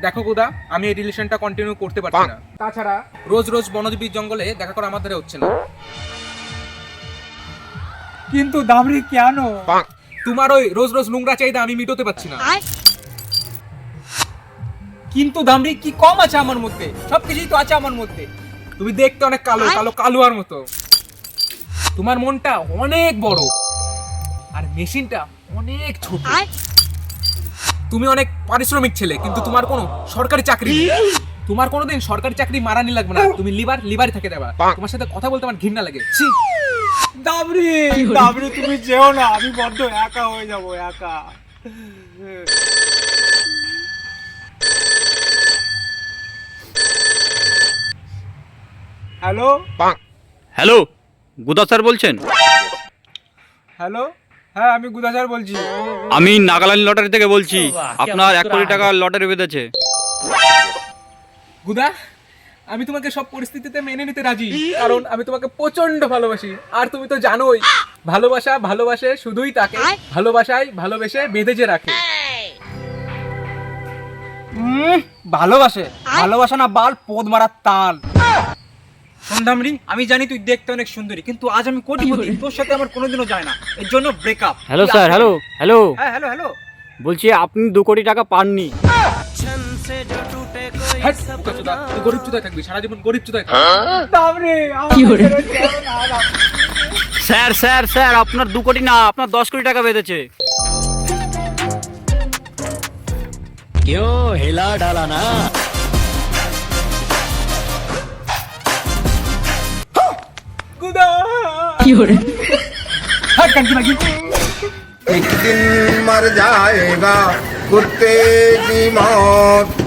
দেখো গুদা, আমি এই রিলেশনটা কন্টিনিউ করতে পারছি না। তাছাড়া রোজ রোজ বনদ্বীপ জঙ্গলে দেখা করা আমার দ্বারা হচ্ছে না। কিন্তু দামড়ি কেন? তোমার ওই রোজ রোজ নোংরা চাহিদা আমি মিটাতে পারছি না। কিন্তু দামড়ি কি কম আছে আমার মধ্যে? সবকিছুই তো আছে আমার মধ্যে। তুমি দেখতে অনেক কালো কালো কালুয়ার মতো, তোমার মনটা অনেক বড় আর মেশিনটা অনেক ছোট। তুমি অনেক পারিশ্রমিক ছেলে, কিন্তু তোমার কোনো সরকারি চাকরি নেই। তোমার কোনোদিন সরকারি চাকরি মারানি লাগবে না, তুমি লিভারই থেকে দেবা। তোমার সাথে কথা বলতে আমার ঘৃণা লাগে। ছি! দামড়ি দামড়ি তুমি যেও না, আমি বড্ড একা হয়ে যাব, একা। হ্যালো হ্যালো, গুদা স্যার বলছেন? হ্যালো, হ্যাঁ আমি গুদা স্যার বলছি। আমি নাগাল্যান্ড লটারি থেকে বলছি। আপনার 1 কোটি টাকা লটারি বেঁধেছে। গুদা, আমি তোমাকে সব পরিস্থিতিতে মেনে নিতে রাজি, কারণ আমি তোমাকে প্রচন্ড ভালোবাসি। আর তুমি তো জানোই, ভালোবাসা ভালোবাসে শুধুই তাকে ভালোবাসায় ভালোবেসে বেঁধে যে রাখে। ভালোবাসে ভালোবাসা না বাল পোদ মারার তাল। শোন দামড়ি, আমি জানি তুই দেখতে অনেক সুন্দরী, কিন্তু আজ আমি কোটিপতি, তোর সাথে আমার কোনোদিনও যায় না, এর জন্য breakup. Hello sir, hello hello. হ্যাঁ হ্যালো হ্যালো। বলছি আপনি 2 কোটি টাকা পাননি। হ্যাট, বোকাচোদা, তুই গরিব চোদায় থাকবি, সারা জীবন গরিব চোদায় থাকবি। দামড়ি কি করে? স্যার স্যার স্যার, আপনার 2 কোটি না, আপনার 10 কোটি টাকা বেঁধেছে। क्यों हिला डाला ना? गुदा हट कंटी लगी। एक दिन मर जाएगा कुत्ते की मौत